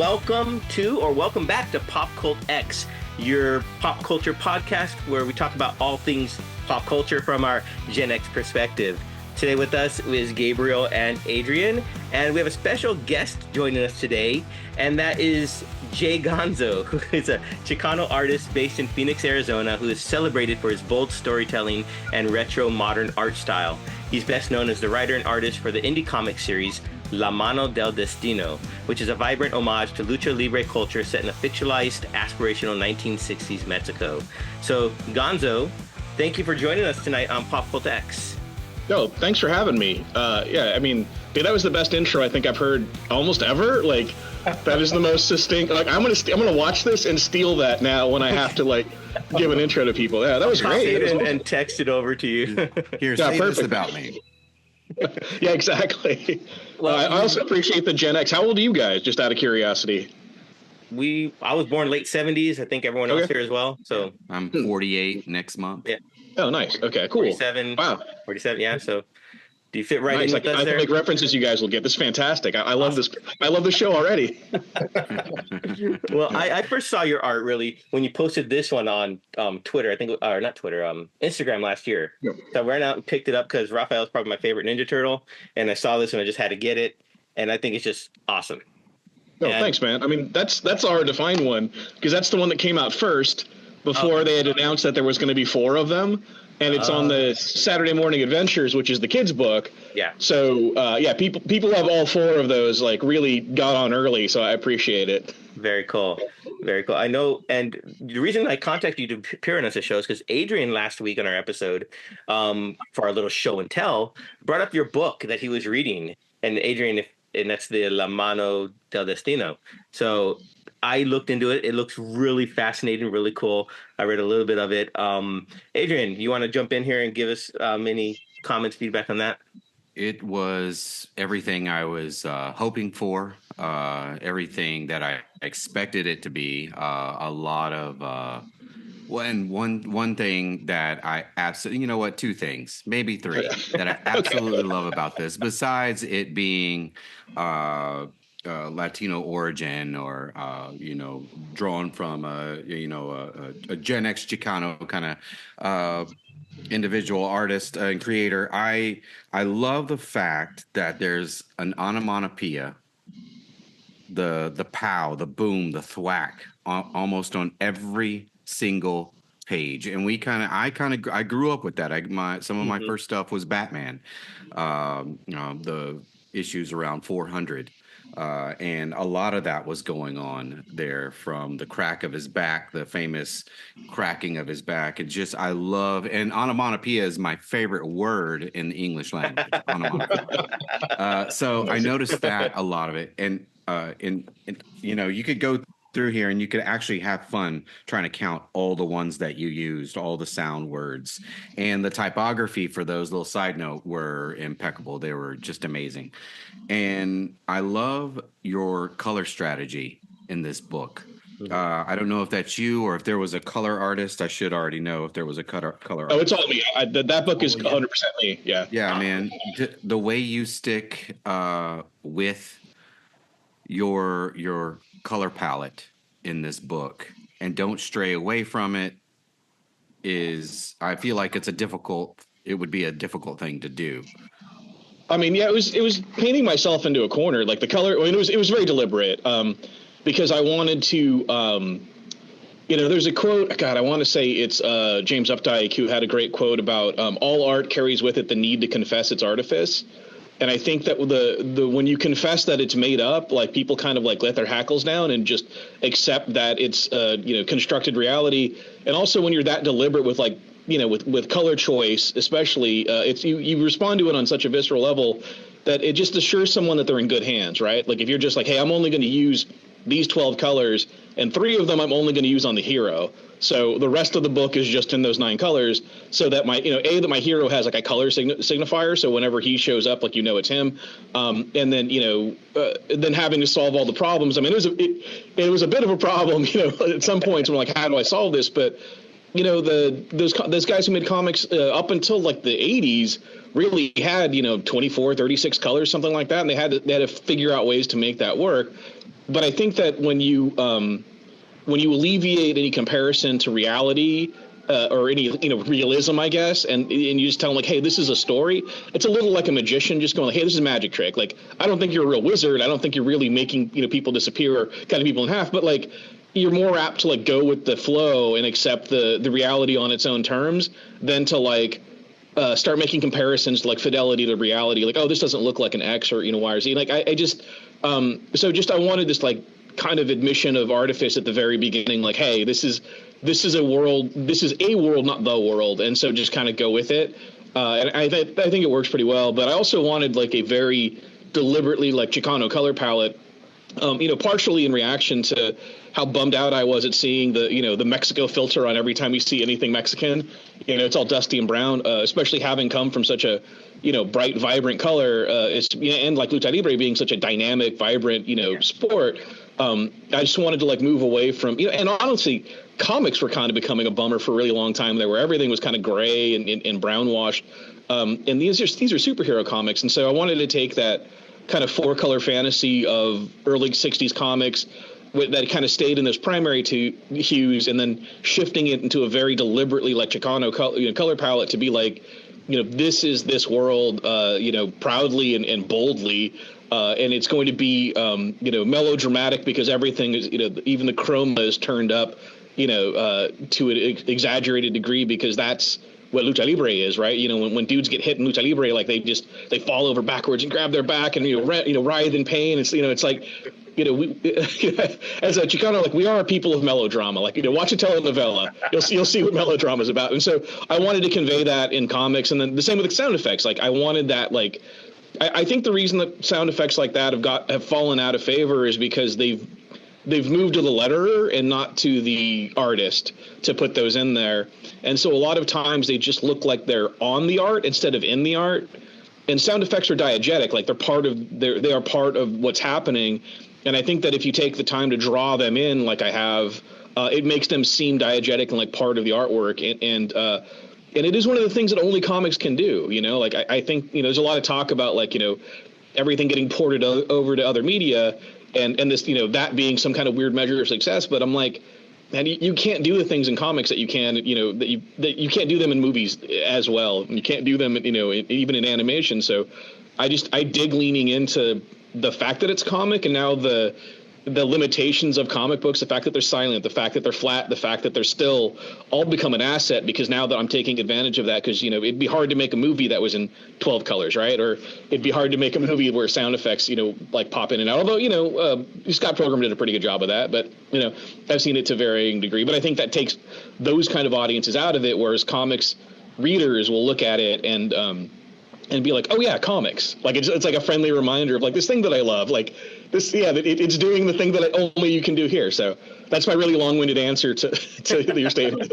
welcome back to PopCultX, your pop culture podcast where we talk about all things pop culture from our Gen X perspective. Today with us is Gabriel and Adrian, and we have a special guest joining us today, and that is Gonzo, who is a Chicano artist based in Phoenix, Arizona, who is celebrated for his bold storytelling and retro modern art style. He's best known as the writer and artist for the indie comic series Mano del Destino, which is a vibrant homage to lucha libre culture set in a fictionalized, aspirational 1960s Mexico. So, Gonzo, thank you for joining us tonight on PopCultX. Yo, thanks for having me. That was the best intro I think I've heard almost ever. Like, that is the most succinct. Like, I'm gonna watch this and steal that now when I have to give an intro to people. Yeah, that was great. And text it over to you. Say this about me. Yeah, exactly. Well, I also appreciate the Gen X. How old are you guys? Just out of curiosity. I was born late 70s. I think everyone else here as well. So I'm 48 next month. Yeah. Oh, nice. Okay, cool. 47. Wow. 47. Yeah. So do you fit right in with us I there? can make references you guys will get. This is fantastic. I love this. I love the show already. Well, I first saw your art really when you posted this one on Twitter. I think, or not Twitter, Instagram last year. Yep. So I ran out and picked it up because Raphael's probably my favorite Ninja Turtle, and I saw this and I just had to get it, and I think it's just awesome. Oh, thanks, man. I mean, that's a hard to find one because that's the one that came out first before they had announced that there was going to be 4 of them. And it's on the Saturday Morning Adventures, which is the kids' book. Yeah. So, people have all 4 of those, really got on early, so I appreciate it. Very cool. Very cool. I know, and the reason I contacted you to appear on this show is because Adrian last week on our episode, for our little show and tell, brought up your book that he was reading. And Adrian, and that's the Mano del Destino. So I looked into it. It looks really fascinating, really cool. I read a little bit of it. Adrian, you want to jump in here and give us any comments, feedback on that? It was everything I was hoping for, everything that I expected it to be. A lot of one thing that I absolutely, 2 things, maybe 3 that I absolutely love about this, besides it being Latino origin or drawn from a Gen X Chicano kind of individual artist and creator. I love the fact that there's an onomatopoeia, the pow, the boom, the thwack, almost on every single page. And I grew up with that. Some of my first stuff was Batman, the issues around 400. And a lot of that was going on there, from the crack of his back, the famous cracking of his back. And and onomatopoeia is my favorite word in the English language. So I noticed that a lot of it. And you could go through here and you could actually have fun trying to count all the ones that you used, all the sound words, and the typography for those, little side note, were impeccable. They were just amazing. And I love your color strategy in this book. I don't know if that's you or if there was a color artist. I should already know if there was a color artist. Oh, it's all me. That book is 100% me. Yeah. Yeah, man. The way you stick with your color palette in this book and don't stray away from it I feel like it would be a difficult thing to do. I mean, yeah, it was painting myself into a corner. Like the color, it was very deliberate, because I wanted to, there's a quote, God, I want to say it's James Updike, who had a great quote about all art carries with it the need to confess its artifice. And I think that when you confess that it's made up, people kind of let their hackles down and just accept that it's constructed reality. And also when you're that deliberate with with color choice, especially, it's you respond to it on such a visceral level that it just assures someone that they're in good hands, right? Like if you're just hey, I'm only going to use these 12 colors and 3 of them I'm only going to use on the hero. So the rest of the book is just in those 9 colors, so that that my hero has a color signifier. So whenever he shows up, it's him. And then, then having to solve all the problems. I mean, it was a bit of a problem, at some points when how do I solve this? But, those guys who made comics up until the 80s really had, 24, 36 colors, something like that. And they had to figure out ways to make that work. but I think that when you alleviate any comparison to reality, or any realism, I guess, and you just tell them like, hey, this is a story. It's a little like a magician just going like, hey, this is a magic trick. Like, I don't think you're a real wizard. I don't think you're really making people disappear or cutting people in half. But like, you're more apt to like go with the flow and accept the reality on its own terms than to like start making comparisons to like fidelity to reality. Like, oh, this doesn't look like an X or Y or Z. Like, I just I wanted this like kind of admission of artifice at the very beginning. Like, hey, this is a world, not the world, and so just kind of go with it. And I think it works pretty well. But I also wanted like a very deliberately like Chicano color palette, partially in reaction to how bummed out I was at seeing the Mexico filter on every time you see anything Mexican. It's all dusty and brown, especially having come from such a bright, vibrant color, and like lucha libre being such a dynamic, vibrant sport. I just wanted to like move away from and honestly, comics were kind of becoming a bummer for a really long time there, where everything was kind of gray and brown washed. And these are superhero comics, and so I wanted to take that kind of 4-color fantasy of early 60s comics that kind of stayed in those primary two hues, and then shifting it into a very deliberately like Chicano color palette to be like, this is this world, proudly and boldly. And it's going to be, melodramatic because everything is, even the chroma is turned up, to an exaggerated degree, because that's what lucha libre is, right? When dudes get hit in lucha libre, like they fall over backwards and grab their back and writhe in pain. It's like, we as a Chicano, like, we are a people of melodrama. Like, watch a telenovela, you'll see what melodrama is about. And so I wanted to convey that in comics, and then the same with the sound effects. Like, I wanted that, like, I think the reason that sound effects like that have fallen out of favor is because they've moved to the letterer and not to the artist to put those in there. And so a lot of times they just look like they're on the art instead of in the art. And sound effects are diegetic, like they are part of what's happening. And I think that if you take the time to draw them in, like I have, it makes them seem diegetic and like part of the artwork. And it is one of the things that only comics can do. Like I think there's a lot of talk about like everything getting ported over to other media, and this that being some kind of weird measure of success. But I'm like, man, you can't do the things in comics that you can that you can't do them in movies as well. You can't do them even in animation. So I dig leaning into the fact that it's comic, and now the limitations of comic books, the fact that they're silent, the fact that they're flat, the fact that they're still, all become an asset, because now that I'm taking advantage of that, because it'd be hard to make a movie that was in 12 colors, right? Or it'd be hard to make a movie where sound effects like pop in and out, although Scott Pilgrim did a pretty good job of that. But I've seen it to varying degree. But I think that takes those kind of audiences out of it, whereas comics readers will look at it and be like, oh yeah, comics. Like it's like a friendly reminder of like this thing that I love. Like this, yeah, it's doing the thing that only you can do here. So that's my really long-winded answer to your statement.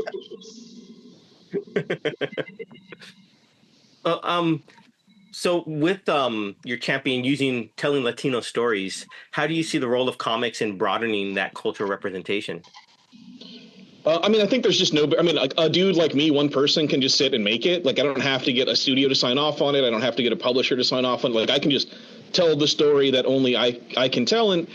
So with your champion telling Latino stories, how do you see the role of comics in broadening that cultural representation? I think there's just like a dude like me, one person can just sit and make it. Like, I don't have to get a studio to sign off on it. I don't have to get a publisher to sign off on it. Like, I can just tell the story that only I can tell. And,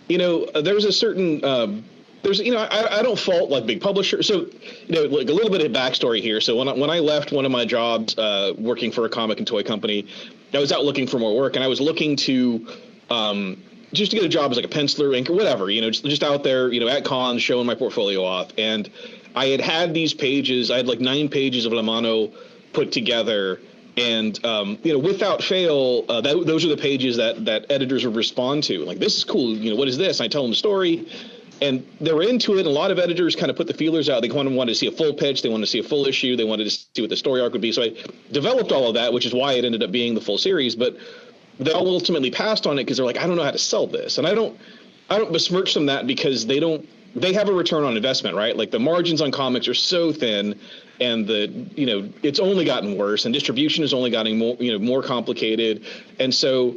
there's a certain, I don't fault like big publishers. So, like a little bit of backstory here. So when I left one of my jobs, working for a comic and toy company, I was out looking for more work, and I was looking to, just to get a job as like a penciler, inker, whatever, just out there, at cons, showing my portfolio off. And I had these pages, I had like 9 pages of La Mano put together. And, without fail, those are the pages that editors would respond to. Like, this is cool. What is this? And I tell them the story, and they were into it. And a lot of editors kind of put the feelers out. They wanted to see a full pitch. They wanted to see a full issue. They wanted to see what the story arc would be. So I developed all of that, which is why it ended up being the full series. But they all ultimately passed on it because they're like, I don't know how to sell this. And I don't besmirch them that, because they have a return on investment, right? Like, the margins on comics are so thin, and it's only gotten worse, and distribution is only gotten more complicated. And so,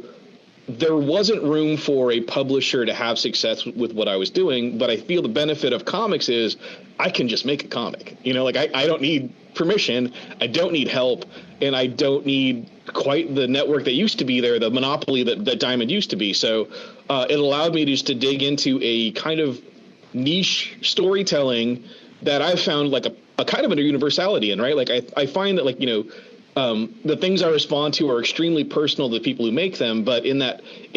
there wasn't room for a publisher to have success with what I was doing, but I feel the benefit of comics is I can just make a comic. Like I don't need permission, I don't need help, and I don't need quite the network that used to be there, the monopoly that Diamond used to be. So it allowed me just to dig into a kind of niche storytelling that I've found like a kind of a universality in, right? Like I find that like, the things I respond to are extremely personal to the people who make them, but in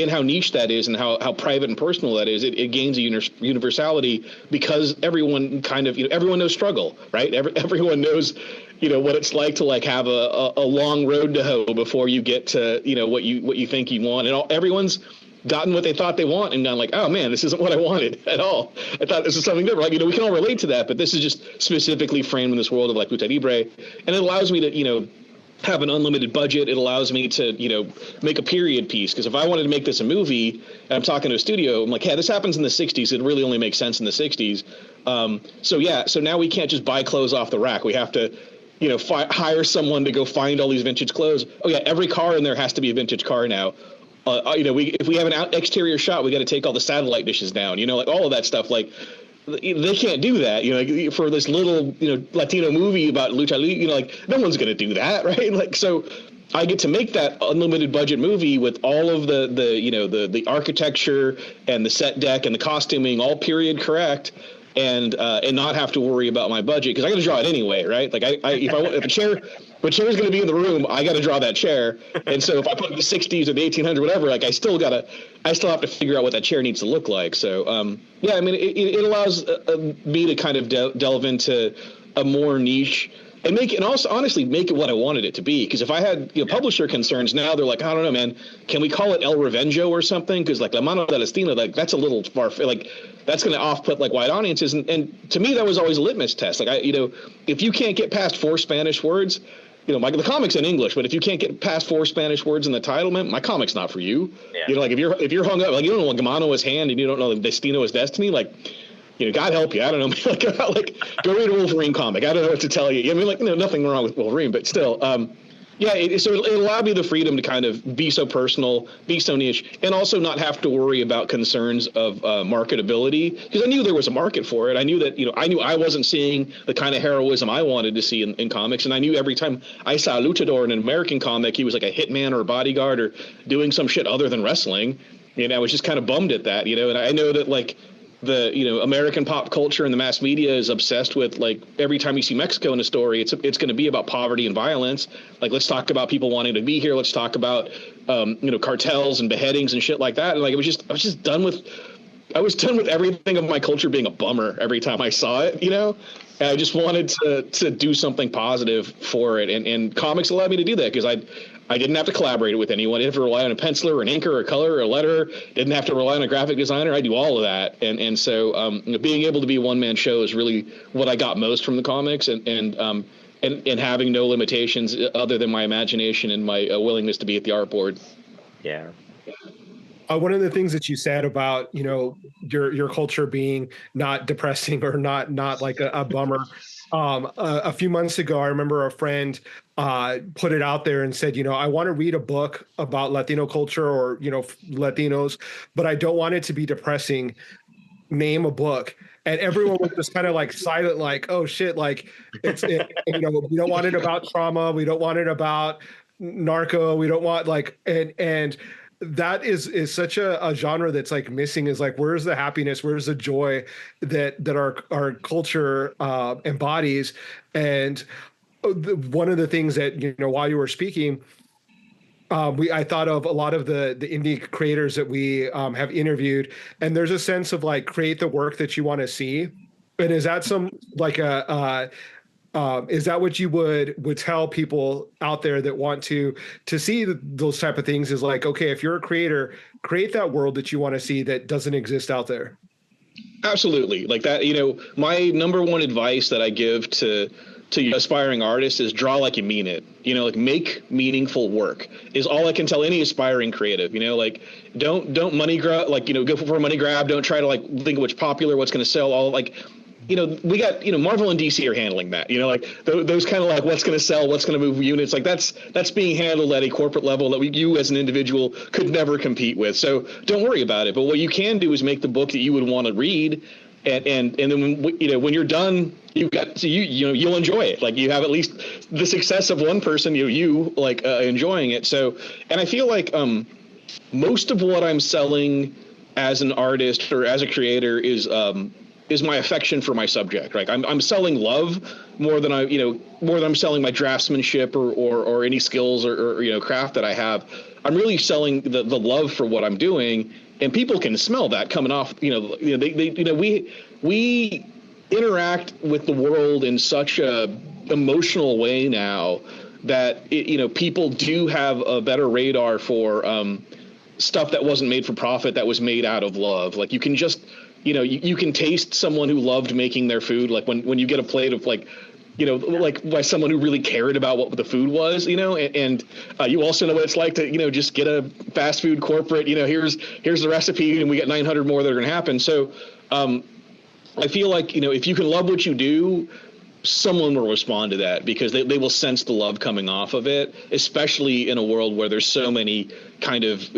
how niche that is and how private and personal that is, it gains a universality because everyone kind of, everyone knows struggle, right? Everyone knows, what it's like to like have a long road to hoe before you get to, what you think you want. And everyone's gotten what they thought they want and gone like, oh man, this isn't what I wanted at all. I thought this was something different. Like, we can all relate to that, but this is just specifically framed in this world of like lucha libre. And it allows me to, have an unlimited budget. It allows me to, make a period piece. Because if I wanted to make this a movie and I'm talking to a studio, I'm like, hey, this happens in the 60s. It really only makes sense in the 60s. So now we can't just buy clothes off the rack. We have to, hire someone to go find all these vintage clothes. Oh yeah, every car in there has to be a vintage car now. If we have an exterior shot, we got to take all the satellite dishes down, like all of that stuff. Like they can't do that, for this little, Latino movie about lucha, like no one's going to do that. Right. Like, so I get to make that unlimited budget movie with all of the architecture and the set deck and the costuming, all period correct. And not have to worry about my budget because I got to draw it anyway. Right. Like if a chair is going to be in the room, I got to draw that chair. And so if I put the 60s or the 1800s, whatever, like I still have to figure out what that chair needs to look like. So, yeah, I mean, it allows me to kind of delve into a more niche and also honestly make it what I wanted it to be. Because if I had publisher concerns, now they're like, I don't know, man, can we call it El Revenjo or something? Because like La Mano del Destino, like that's a little far, like that's going to off-put like wide audiences. And to me, that was always a litmus test. Like if you can't get past 4 Spanish words, the comic's in English, but if you can't get past 4 Spanish words in the title, man, my comic's not for you. Yeah. Like if you're hung up, like you don't know what Mano is hand and you don't know Destino is destiny, like, God help you. I don't know. like go read a Wolverine comic. I don't know what to tell you. I mean, like, nothing wrong with Wolverine, but still, yeah. So it allowed me the freedom to kind of be so personal, be so niche, and also not have to worry about concerns of marketability because I knew there was a market for it. I knew that, I knew I wasn't seeing the kind of heroism I wanted to see in comics, and I knew every time I saw a luchador in an American comic, he was like a hitman or a bodyguard or doing some shit other than wrestling. I was just kind of bummed at that, and I know that like. The American pop culture and the mass media is obsessed with like every time you see Mexico in a story, it's going to be about poverty and violence. Like let's talk about people wanting to be here. Let's talk about cartels and beheadings and shit like that. And like I was just done with everything of my culture being a bummer every time I saw it. And I just wanted to do something positive for it, and comics allowed me to do that because I didn't have to collaborate with anyone. I didn't have to rely on a penciler or an inker or a color or a letterer. Didn't have to rely on a graphic designer. I do all of that. And so being able to be a one-man show is really what I got most from the comics and having no limitations other than my imagination and my willingness to be at the artboard. Yeah. One of the things that you said about, your culture being not depressing or not like a bummer. A few months ago, I remember a friend put it out there and said, I want to read a book about Latino culture or, Latinos, but I don't want it to be depressing. Name a book. And everyone was just kind of like silent, like, oh shit, like we don't want it about trauma. We don't want it about narco. We don't want like, and that is such a genre that's like missing, is like, where's the happiness? Where's the joy that our culture embodies? And one of the things that, while you were speaking, I thought of a lot of the indie creators that we have interviewed, and there's a sense of like, create the work that you want to see. And is that some like is that what you would tell people out there that want to see those type of things? Is like, okay, if you're a creator, create that world that you want to see that doesn't exist out there. Absolutely. Like that, my number one advice that I give to aspiring artists is draw like you mean it. Like make meaningful work is all I can tell any aspiring creative. Like don't money grab, like, go for a money grab. Don't try to like think of what's popular, what's going to sell. All like we got, Marvel and DC are handling that, like those kind of like what's going to sell, what's going to move units. Like that's being handled at a corporate level that you as an individual could never compete with. So don't worry about it. But what you can do is make the book that you would want to read. And then when you're done, you'll enjoy it. Like you have at least the success of one person, enjoying it. So, and I feel like most of what I'm selling as an artist or as a creator is my affection for my subject. Right? I'm selling love more than I'm selling my draftsmanship or any skills or craft that I have. I'm really selling the love for what I'm doing. And people can smell that coming off. We interact with the world in such a emotional way now that people do have a better radar for stuff that wasn't made for profit, that was made out of love. Like you can just you can taste someone who loved making their food. Like when you get a plate of like by someone who really cared about what the food was, and you also know what it's like to, just get a fast food corporate, here's the recipe and we get 900 more that are going to happen. So I feel like, if you can love what you do, someone will respond to that because they will sense the love coming off of it, especially in a world where there's so many kind of,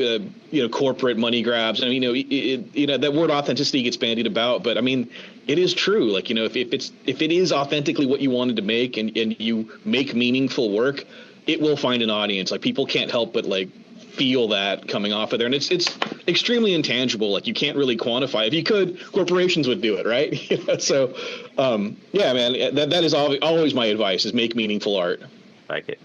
corporate money grabs. I mean, that word authenticity gets bandied about, but I mean, it is true. Like, if it is authentically what you wanted to make and you make meaningful work, it will find an audience. Like people can't help but like feel that coming off of there. And it's extremely intangible. Like you can't really quantify. If you could, corporations would do it. Right. So, yeah, man, that is always my advice is make meaningful art. Like it.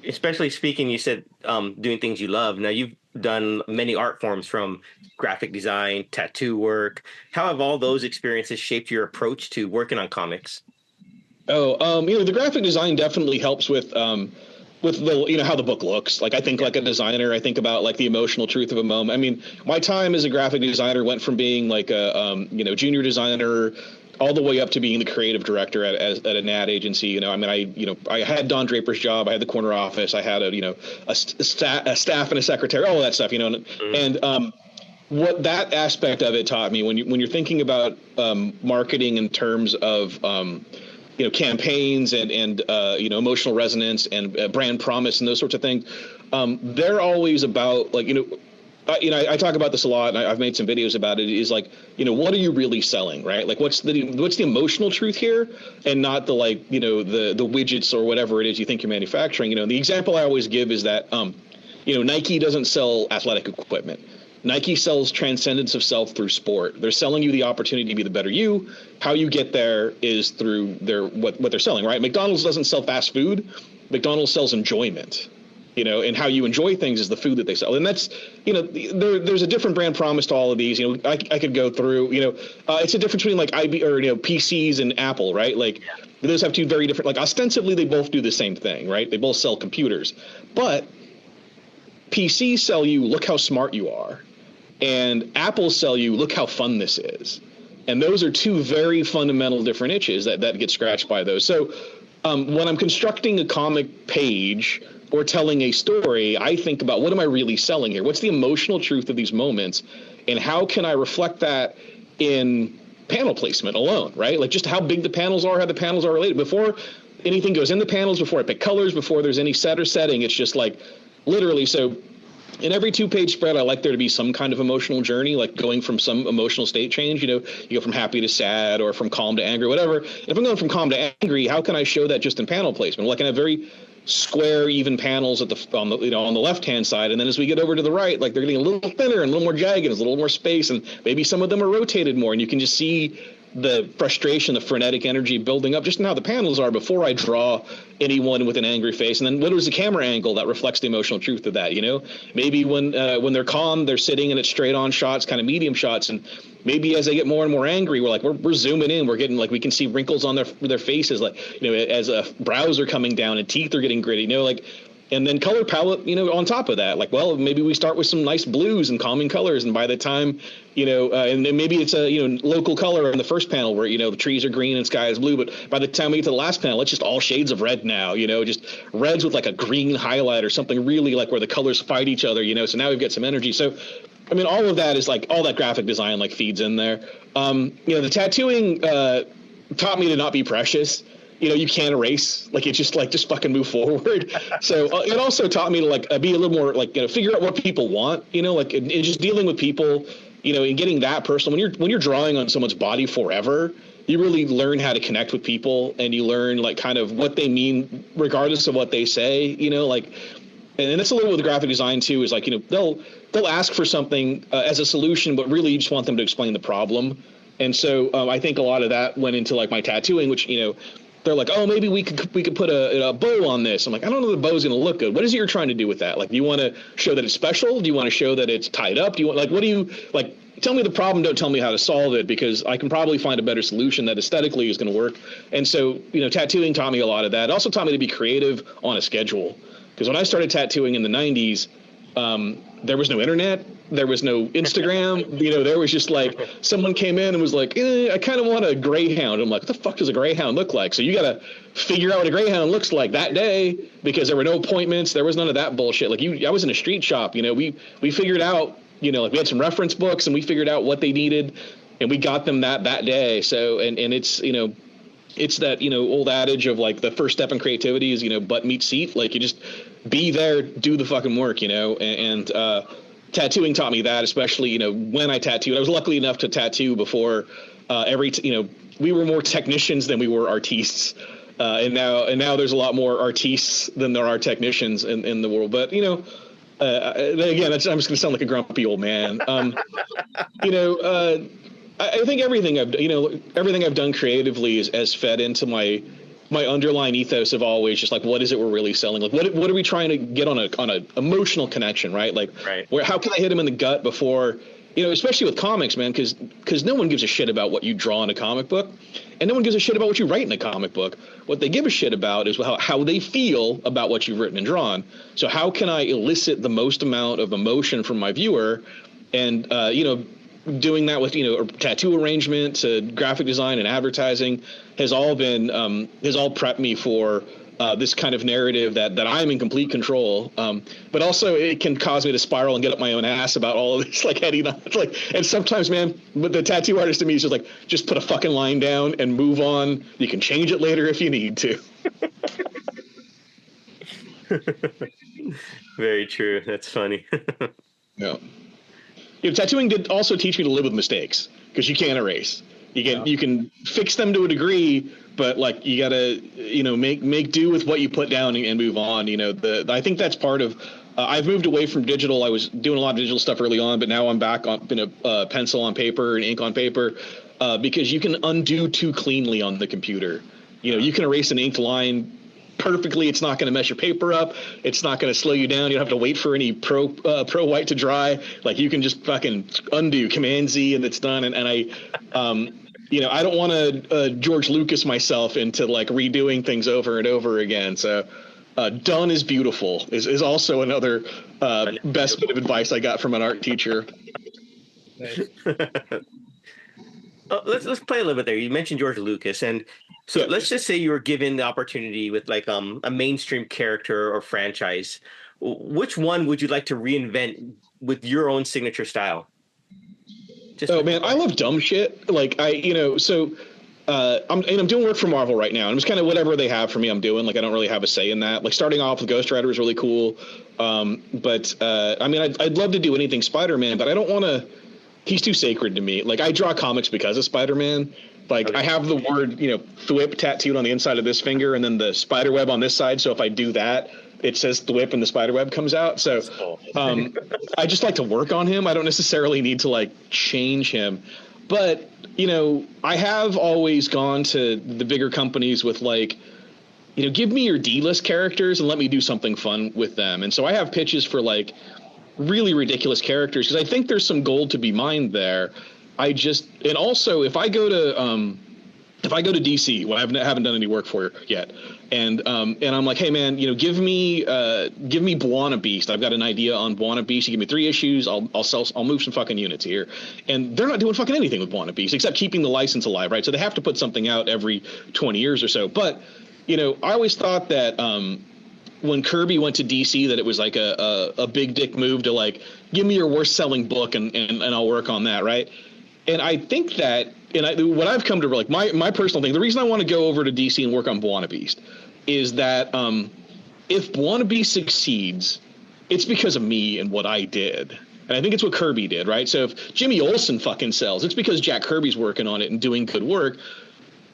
Especially speaking, you said doing things you love. Now you've done many art forms from graphic design, tattoo work. How have all those experiences shaped your approach to working on comics? The graphic design definitely helps with the, how the book looks. Like I think like a designer, I think about like the emotional truth of a moment. I mean, my time as a graphic designer went from being like a, junior designer all the way up to being the creative director at an ad agency. I had Don Draper's job. I had the corner office. I had a staff and a secretary, all of that stuff, and what that aspect of it taught me when you're thinking about marketing in terms of campaigns and emotional resonance and brand promise and those sorts of things, they're always about like I talk about this a lot, and I've made some videos about it. Is like, what are you really selling, right? Like, what's the emotional truth here, and not the like, the widgets or whatever it is you think you're manufacturing. The example I always give is that, Nike doesn't sell athletic equipment. Nike sells transcendence of self through sport. They're selling you the opportunity to be the better you. How you get there is through what they're selling, right? McDonald's doesn't sell fast food. McDonald's sells enjoyment. And how you enjoy things is the food that they sell. And that's, there's a different brand promise to all of these. I could go through, it's a difference between like PCs and Apple, right? Like those have two very different, like ostensibly they both do the same thing, right? They both sell computers, but PCs sell you, look how smart you are. And Apple sell you, look how fun this is. And those are two very fundamental different itches that get scratched by those. So when I'm constructing a comic page or telling a story, I think about what am I really selling here? What's the emotional truth of these moments? And how can I reflect that in panel placement alone, right? Like just how big the panels are, how the panels are related. Before anything goes in the panels, before I pick colors, before there's any set or setting, it's just like literally. So in every 2-page spread, I like there to be some kind of emotional journey, like going from some emotional state change. You go from happy to sad or from calm to angry, whatever. If I'm going from calm to angry, how can I show that just in panel placement? Well, I can have very square, even panels on the left-hand side, and then as we get over to the right, like they're getting a little thinner and a little more jagged, there's a little more space, and maybe some of them are rotated more, and you can just see the frustration, the frenetic energy building up just in how the panels are before I draw anyone with an angry face. And then what is the camera angle that reflects the emotional truth of that? Maybe when they're calm, they're sitting and it's straight on shots, kind of medium shots. And maybe as they get more and more angry, we're zooming in, we're getting like, we can see wrinkles on their faces, like, as brows are coming down and teeth are getting gritty, and then color palette, on top of that, like, well, maybe we start with some nice blues and calming colors. And by the time, and then maybe it's a, local color in the first panel where, the trees are green and sky is blue. But by the time we get to the last panel, it's just all shades of red now, just reds with like a green highlight or something really like where the colors fight each other, so now we've got some energy. So I mean, all of that is like all that graphic design like feeds in there. The tattooing taught me to not be precious. You can't erase. Like, it's just fucking move forward. So it also taught me to like be a little more like, figure out what people want, like and just dealing with people, and getting that personal. When you're drawing on someone's body forever, you really learn how to connect with people, and you learn like kind of what they mean regardless of what they say, like, and that's a little with the graphic design too, is like, they'll ask for something as a solution, but really you just want them to explain the problem. And so I think a lot of that went into like my tattooing, which, they're like, oh, maybe we could put a bow on this. I'm like, I don't know if the bow's going to look good. What is it you're trying to do with that? Like, do you want to show that it's special? Do you want to show that it's tied up? Do you want, like, what do you, like, tell me the problem, don't tell me how to solve it, because I can probably find a better solution that aesthetically is going to work. And so, tattooing taught me a lot of that. It also taught me to be creative on a schedule. Because when I started tattooing in the 90s, there was no internet. There was no Instagram. There was just like someone came in and was like, I kind of want a greyhound. I'm like, what the fuck does a greyhound look like? So you got to figure out what a greyhound looks like that day, because there were no appointments. There was none of that bullshit. Like I was in a street shop, we figured out, like we had some reference books and we figured out what they needed and we got them that day. So, and it's, it's that, old adage of like the first step in creativity is, butt meet seat. Like you just be there, do the fucking work, and tattooing taught me that, especially, when I tattooed. I was lucky enough to tattoo before we were more technicians than we were artistes. And now there's a lot more artistes than there are technicians in the world. But, again, I'm just going to sound like a grumpy old man. I think everything I've done creatively has fed into my underlying ethos of always just like, what is it we're really selling? Like, what are we trying to get on a emotional connection, right? Like, how can I hit him in the gut before, especially with comics, man, because no one gives a shit about what you draw in a comic book, and no one gives a shit about what you write in a comic book. What they give a shit about is how they feel about what you've written and drawn. So how can I elicit the most amount of emotion from my viewer? And, doing that with, tattoo arrangement to graphic design and advertising has all prepped me for this kind of narrative that I'm in complete control. But also it can cause me to spiral and get up my own ass about all of this, like heady knots. Like, and sometimes, man, but the tattoo artist to me is just like, just put a fucking line down and move on. You can change it later if you need to. Very true. That's funny. Yeah. Tattooing did also teach me to live with mistakes, because you can't erase. You can fix them to a degree, but like you gotta make do with what you put down and move on. I think that's part of. I've moved away from digital. I was doing a lot of digital stuff early on, but now I'm back on pencil on paper and ink on paper, because you can undo too cleanly on the computer. You can erase an inked line perfectly. It's not going to mess your paper up. It's not going to slow you down. You don't have to wait for any pro white to dry. Like, you can just fucking undo, Command Z, and it's done. And I I don't want to George Lucas myself into like redoing things over and over again. So done is beautiful is also another best bit of advice I got from an art teacher. Let's play a little bit there. You mentioned George Lucas, and so let's just say you were given the opportunity with like a mainstream character or franchise. Which one would you like to reinvent with your own signature style? Man, I love dumb shit. Like I'm doing work for Marvel right now, and it's kind of whatever they have for me, I'm doing. Like, I don't really have a say in that. Like, starting off with Ghost Rider is really cool, but I'd love to do anything Spider-Man, but I don't want to. He's too sacred to me. Like, I draw comics because of Spider-Man. Like, I have the word, thwip tattooed on the inside of this finger, and then the spider web on this side. So if I do that, it says thwip and the spider web comes out. So I just like to work on him. I don't necessarily need to like change him. But, I have always gone to the bigger companies with like, give me your D-list characters and let me do something fun with them. And so I have pitches for like really ridiculous characters, because I think there's some gold to be mined there. And also if I go to DC, well, I haven't done any work for yet, and I'm like, hey man, give me Buana Beast. I've got an idea on Buana Beast. You give me 3 issues, I'll move some fucking units here. And they're not doing fucking anything with Buana Beast except keeping the license alive, right? So they have to put something out every 20 years or so. But I always thought that when Kirby went to DC, that it was like a big dick move to like give me your worst selling book and I'll work on that, right? And I think that, what I've come to, like, my personal thing, the reason I want to go over to DC and work on Buona Beast is that if Buona Beast succeeds, it's because of me and what I did. And I think it's what Kirby did, right? So if Jimmy Olsen fucking sells, it's because Jack Kirby's working on it and doing good work.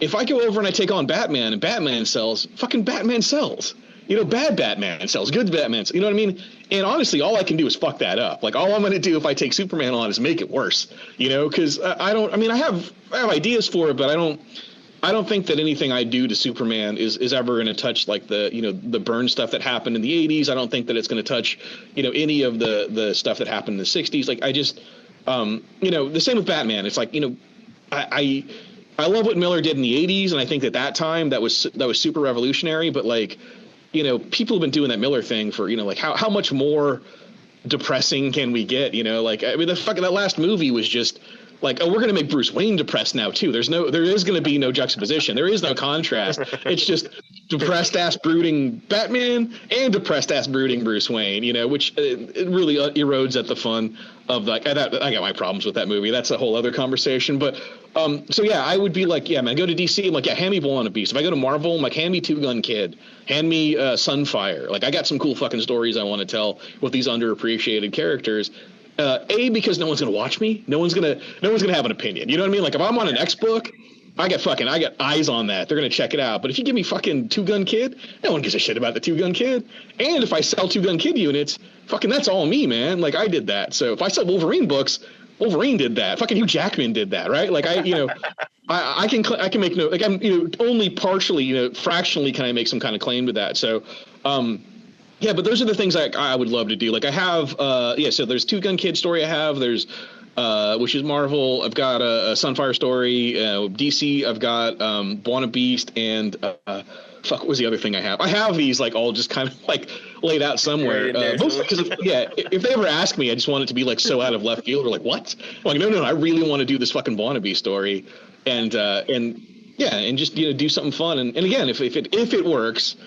If I go over and I take on Batman and Batman sells, fucking Batman sells. Bad Batman sells, good Batman sells, you know what I mean? And honestly, all I can do is fuck that up. Like, all I'm going to do if I take Superman on is make it worse, because I have ideas for it, but I don't think that anything I do to Superman is ever going to touch, like, the Byrne stuff that happened in the 80s. I don't think that it's going to touch, any of the stuff that happened in the 60s. Like, I just, the same with Batman. It's like, I love what Miller did in the 80s, and I think that time that was super revolutionary, but, like, people have been doing that Miller thing for, like, how much more depressing can we get? Like, I mean, that last movie was just like, oh, we're going to make Bruce Wayne depressed now too. There is going to be no juxtaposition. There is no contrast. It's just depressed ass brooding Batman and depressed ass brooding Bruce Wayne, which it really erodes at the fun of, like, I got my problems with that movie. That's a whole other conversation. But so yeah, I would be like, yeah, man, go to DC. I'm like, yeah, hand me Buona Beast. If I go to Marvel, I'm like, hand me Two Gun Kid, hand me Sunfire. Like, I got some cool fucking stories I want to tell with these underappreciated characters. Because no one's gonna watch me. No one's gonna have an opinion. You know what I mean? Like, if I'm on an X book, I got eyes on that. They're gonna check it out. But if you give me fucking Two Gun Kid, no one gives a shit about the Two Gun Kid. And if I sell Two Gun Kid units, fucking that's all me, man. Like, I did that. So if I sell Wolverine books, Wolverine did that. Fucking Hugh Jackman did that, right? Like, I can make no, like, I'm, only partially, fractionally can I make some kind of claim to that. So, yeah, but those are the things I would love to do. Like, I have, so there's Two Gun Kid story I have. There's, which is Marvel. I've got a Sunfire story. DC, I've got Buona Beast, and what was the other thing I have? I have these, like, all just kind of, like, laid out somewhere. Mostly because, if they ever ask me, I just want it to be, like, so out of left field. Or like, what? I'm like, no, I really want to do this fucking Buona Beast story, and just do something fun. And again, if it works.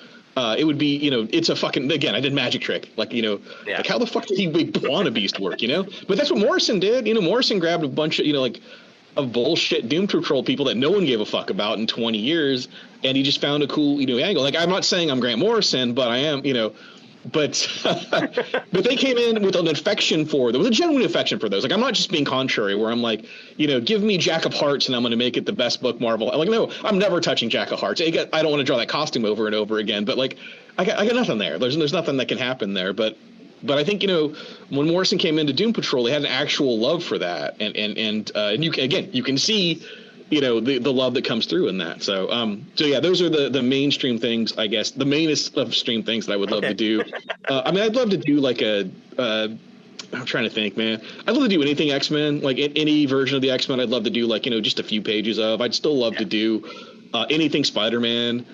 It would be, it's a fucking, again, I did Magic Trick. Like, like, how the fuck did he make Buona Beast work, But that's what Morrison did. Morrison grabbed a bunch of, of bullshit Doom Patrol people that no one gave a fuck about in 20 years, and he just found a cool, angle. Like, I'm not saying I'm Grant Morrison, but I am, but but they came in with an affection for them, with a genuine affection for those. Like, I'm not just being contrary, where I'm like, give me Jack of Hearts and I'm going to make it the best book Marvel. I'm like, no, I'm never touching Jack of Hearts. I don't want to draw that costume over and over again. But, like, I got nothing there. There's nothing that can happen there. But I think, when Morrison came into Doom Patrol, they had an actual love for that, and you can see. The love that comes through in that. So yeah, those are the mainstream things, I guess, the mainest of stream things that I would love to do. I mean, I'd love to do, like, I'm trying to think, man. I'd love to do anything X-Men, like any version of the X-Men. I'd love to do, like, just a few pages of. I'd still love to do anything Spider-Man.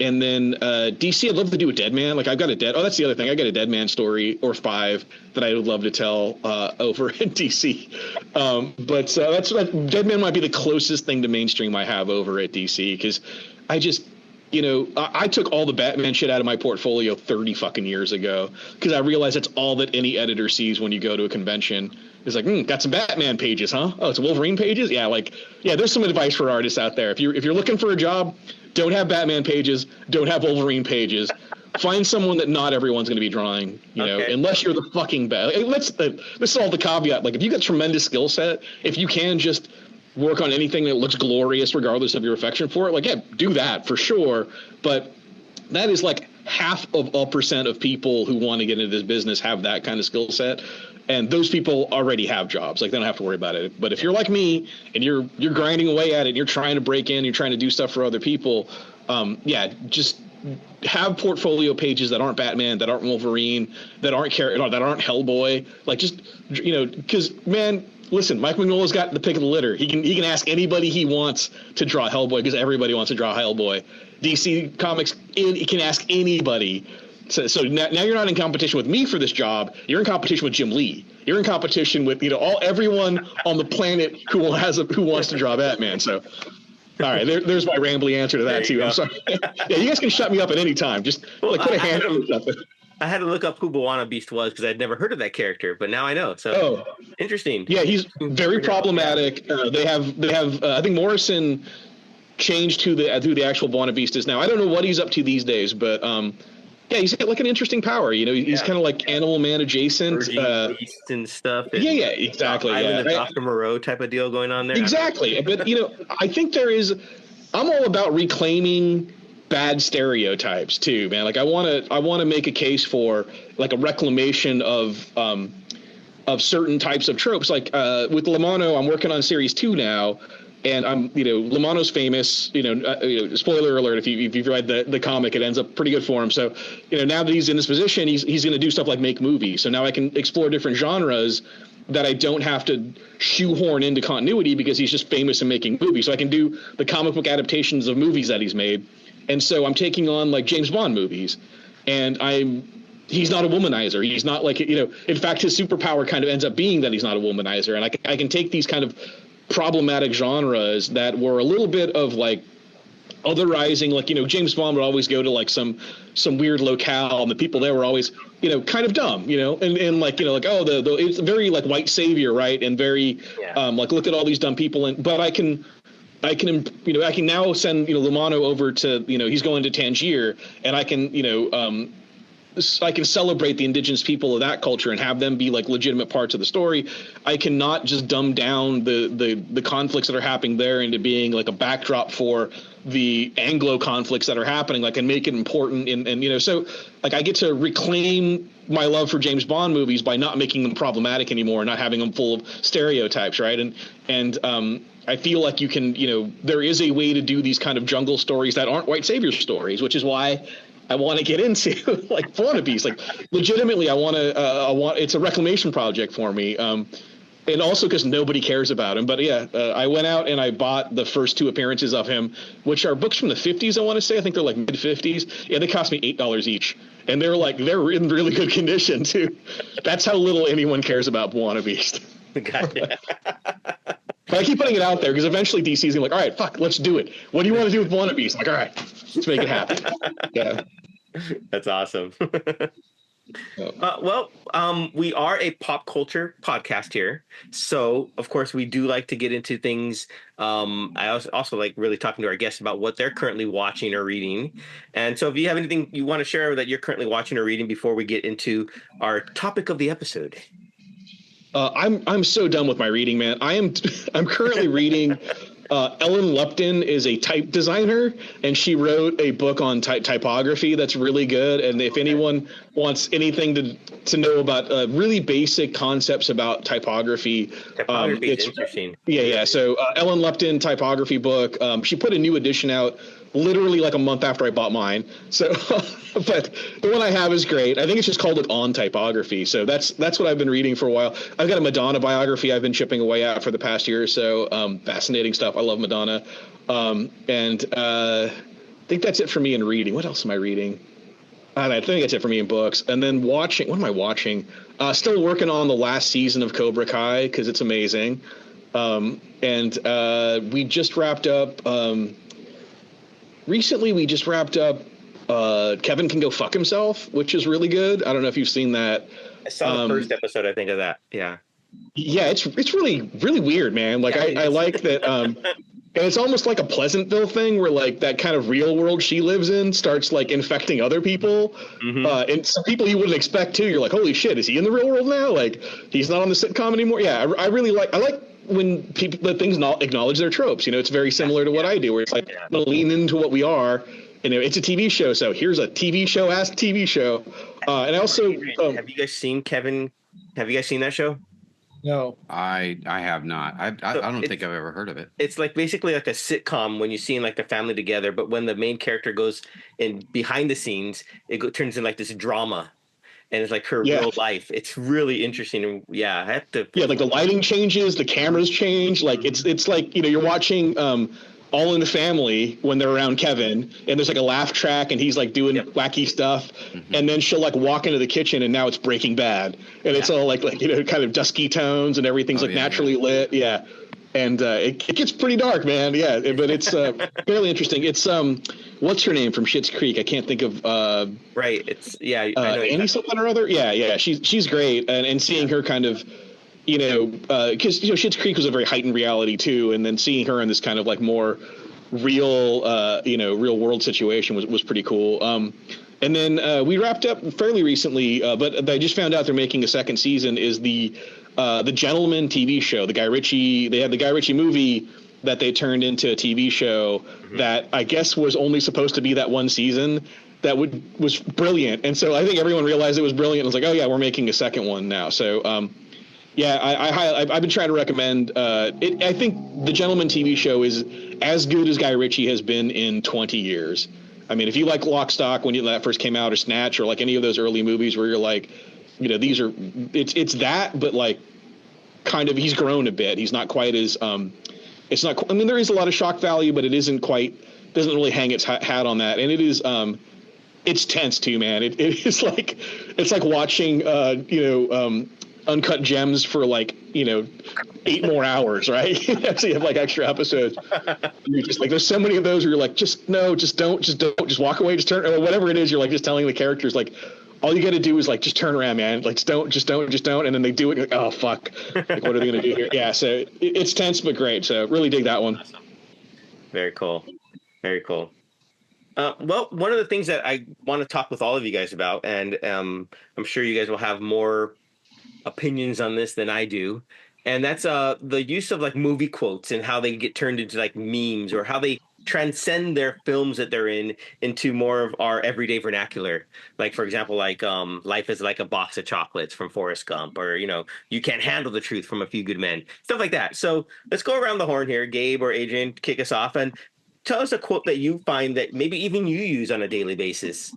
And then DC, I'd love to do a Deadman. Like, I've got that's the other thing. I got a Deadman story or 5 that I would love to tell over in DC. But that's Deadman might be the closest thing to mainstream I have over at DC, because I just, I took all the Batman shit out of my portfolio 30 fucking years ago, because I realized that's all that any editor sees when you go to a convention. It's like, got some Batman pages, huh? Oh, it's Wolverine pages? Yeah, there's some advice for artists out there. If you're looking for a job, don't have Batman pages, don't have Wolverine pages. Find someone that not everyone's going to be drawing, unless you're the fucking best. This is all the caveat. Like, if you got tremendous skill set, if you can just work on anything that looks glorious regardless of your affection for it, like, yeah, do that for sure. But that is like half of a percent of people who want to get into this business have that kind of skill set. And those people already have jobs. Like, they don't have to worry about it. But if you're like me and you're grinding away at it, and you're trying to break in, you're trying to do stuff for other people, just have portfolio pages that aren't Batman, that aren't Wolverine, that aren't Hellboy. Like, just, because, man, listen, Mike Mignola's got the pick of the litter. He can ask anybody he wants to draw Hellboy, because everybody wants to draw Hellboy. DC Comics, he can ask anybody. So now you're not in competition with me for this job. You're in competition with Jim Lee. You're in competition with everyone on the planet who wants to draw Batman. So, all right, there's my rambly answer to that too. I'm sorry. Yeah, you guys can shut me up at any time. Just put a hand on something. I had to look up who Buona Beast was because I'd never heard of that character, but now I know. So interesting. Yeah, he's very problematic. They have. I think Morrison changed who the actual Buona Beast is now. I don't know what he's up to these days, but yeah, he's got like an interesting power. You know, he's kind of like Animal Man adjacent, beast and stuff. And yeah, exactly. Island of Dr. Moreau type of deal going on there. Exactly, but you know, I think there is. I'm all about reclaiming bad stereotypes too, man. Like I want to make a case for like a reclamation of certain types of tropes. Like with Lamano, I'm working on series 2 now, and Lamano's famous. Spoiler alert: if you've read the comic, it ends up pretty good for him. So now that he's in this position, he's going to do stuff like make movies. So now I can explore different genres that I don't have to shoehorn into continuity because he's just famous in making movies. So I can do the comic book adaptations of movies that he's made. And so I'm taking on like James Bond movies, and he's not a womanizer. He's not like, in fact, his superpower kind of ends up being that he's not a womanizer. And I can take these kind of problematic genres that were a little bit of like otherizing, like, James Bond would always go to like some weird locale, and the people there were always, kind of dumb, and like, it's very like white savior, right? And very, like, look at all these dumb people. But I can now send, Lamano over to, he's going to Tangier, and I can celebrate the indigenous people of that culture and have them be like legitimate parts of the story. I cannot just dumb down the conflicts that are happening there into being like a backdrop for the Anglo conflicts that are happening, like, and make it important. And so like I get to reclaim my love for James Bond movies by not making them problematic anymore, not having them full of stereotypes. Right. And I feel like you can, there is a way to do these kind of jungle stories that aren't white savior stories, which is why I want to get into like Buona Beast. Like legitimately, I want it's a reclamation project for me. And also because nobody cares about him. But yeah, I went out and I bought the first 2 appearances of him, which are books from the 50s, I want to say. I think they're like mid 50s. Yeah, they cost me $8 each. And they're in really good condition too. That's how little anyone cares about Buona Beast. Gotcha. But I keep putting it out there because eventually DC's gonna be like, all right, fuck, let's do it. What do you want to do with Buona Beast? I'm like, all right, let's make it happen. Yeah. That's awesome. We are a pop culture podcast here, so of course we do like to get into things. I also like really talking to our guests about what they're currently watching or reading. And so if you have anything you want to share that you're currently watching or reading before we get into our topic of the episode. I'm so done with my reading, man. I'm currently reading. Ellen Lupton is a type designer, and she wrote a book on typography that's really good. And if anyone wants anything to know about really basic concepts about typography it's interesting. Yeah. So Ellen Lupton typography book. She put a new edition out literally like a month after I bought mine. So, but the one I have is great. I think it's just called On Typography. So that's what I've been reading for a while. I've got a Madonna biography I've been chipping away at for the past year or so. Fascinating stuff. I love Madonna. And I think that's it for me in reading. What else am I reading? I think that's it for me in books. And then watching, what am I watching? Still working on the last season of Cobra Kai because it's amazing. And we just wrapped up, recently we just wrapped up Kevin Can Go Fuck Himself, which is really good. I don't know if you've seen that. I saw the first episode, I think, of that. Yeah. Yeah, it's really, really weird, man. Like, I like that. And it's almost like a Pleasantville thing where, like, that kind of real world she lives in starts, like, infecting other people. Mm-hmm. And some people you wouldn't expect, too. You're like, holy shit, is he in the real world now? Like, he's not on the sitcom anymore? Yeah, I really like when people let things not acknowledge their tropes. It's very similar to what I do, where it's like, I'm gonna lean into what we are. It's a TV show, so here's a TV show, ask TV show. And I also have you guys seen Kevin? Have you guys seen that show? No, I have not. I don't think I've ever heard of it. It's like basically like a sitcom when you see like the family together, but when the main character goes in behind the scenes, turns into like this drama. And it's like her real life. It's really interesting. And I have to. Yeah, like the lighting changes, the cameras change. Like it's like you're watching All in the Family when they're around Kevin, and there's like a laugh track, and he's like doing wacky stuff, and then she'll like walk into the kitchen, and now it's Breaking Bad, and it's all like kind of dusky tones, and everything's naturally lit. Yeah, and it gets pretty dark, man. Yeah, but it's fairly interesting. It's what's her name from Schitt's Creek? I can't think of Right. It's I know Annie something or other. Yeah. She's great, and seeing her kind of, because Schitt's Creek was a very heightened reality too, and then seeing her in this kind of like more real, real world situation was pretty cool. And then we wrapped up fairly recently, but I just found out they're making a second season. Is the Gentleman TV show? They had the Guy Ritchie movie that they turned into a TV show that I guess was only supposed to be that one season. That was brilliant, and so I think everyone realized it was brilliant. And was like, oh yeah, we're making a second one now. So I've been trying to recommend it. I think the Gentleman TV show is as good as Guy Ritchie has been in 20 years. I mean, if you like Lock, Stock when that first came out, or Snatch, or like any of those early movies where you're like, it's that, but like kind of he's grown a bit. He's not quite as it's not. I mean, there is a lot of shock value, but it doesn't really hang its hat on that, and it is. It's tense too, man. It's like watching Uncut Gems for 8 more hours, right? So you have like extra episodes. You're just like, there's so many of those where you're like, just don't walk away, just turn, or whatever it is. You're like just telling the characters like, all you got to do is like just turn around, man. Like just don't, and then they do it. You're like, oh fuck, like what are they gonna do here? Yeah, so it's tense but great. So really dig that one. Awesome. Very cool. Very cool. Well, one of the things that I want to talk with all of you guys about, and I'm sure you guys will have more opinions on this than I do, and that's the use of like movie quotes and how they get turned into like memes, or how they transcend their films that they're in into more of our everyday vernacular. Like, for example, like life is like a box of chocolates from Forrest Gump, or you can't handle the truth from A Few Good Men, stuff like that. So let's go around the horn here. Gabe or Adrian, kick us off and tell us a quote that you find that maybe even you use on a daily basis.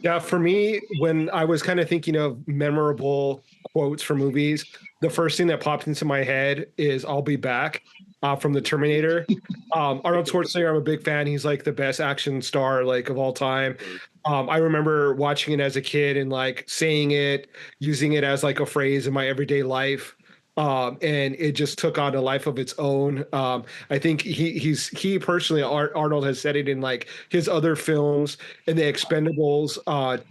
Yeah, for me, when I was kind of thinking of memorable quotes for movies, the first thing that popped into my head is "I'll be back" from the Terminator. Arnold Schwarzenegger, I'm a big fan. He's like the best action star like of all time. I remember watching it as a kid and like saying it, using it as like a phrase in my everyday life. And it just took on a life of its own. I think he personally, Arnold has said it in like his other films, in the Expendables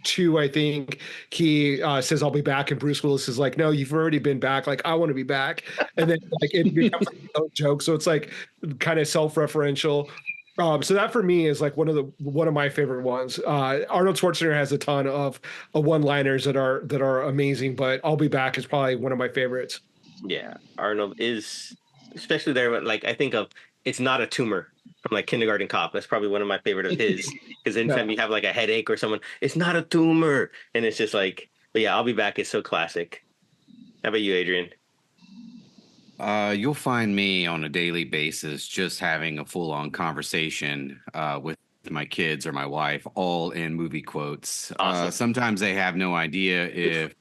2. I think he says, "I'll be back," and Bruce Willis is like, "No, you've already been back. Like, I want to be back." And then like it becomes a joke. So it's like kind of self-referential. So that for me is like one of my favorite ones. Arnold Schwarzenegger has a ton of one-liners that are amazing, but "I'll be back" is probably one of my favorites. Yeah, Arnold is, especially there. Like, I think of "It's Not a Tumor" from like Kindergarten Cop. That's probably one of my favorite of his. Because anytime you have like a headache or someone, "It's not a tumor," and it's just like, but yeah, "I'll be back" is so classic. How about you, Adrian? You'll find me on a daily basis just having a full-on conversation with my kids or my wife, all in movie quotes. Awesome. Sometimes they have no idea if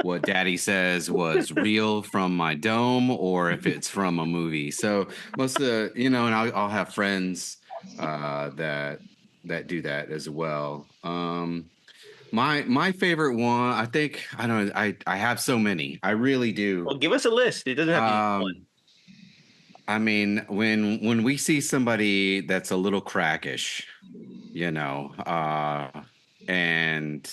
what daddy says was real from my dome or if it's from a movie. So most of the, and I'll have friends that do that as well. My favorite one, I think, I don't know, I have so many. I really do. Well, give us a list. It doesn't have to be one. I mean, when we see somebody that's a little crackish, and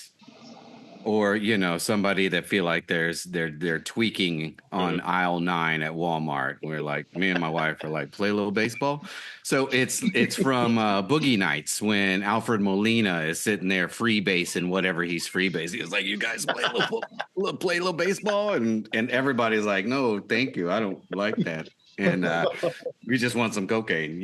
or somebody that feel like they're tweaking on aisle 9 at Walmart. We're like, me and my wife are like, play a little baseball. So it's from Boogie Nights when Alfred Molina is sitting there free basing whatever he's free basing. He's like, you guys play a little baseball, and everybody's like, no, thank you, I don't like that, and we just want some cocaine,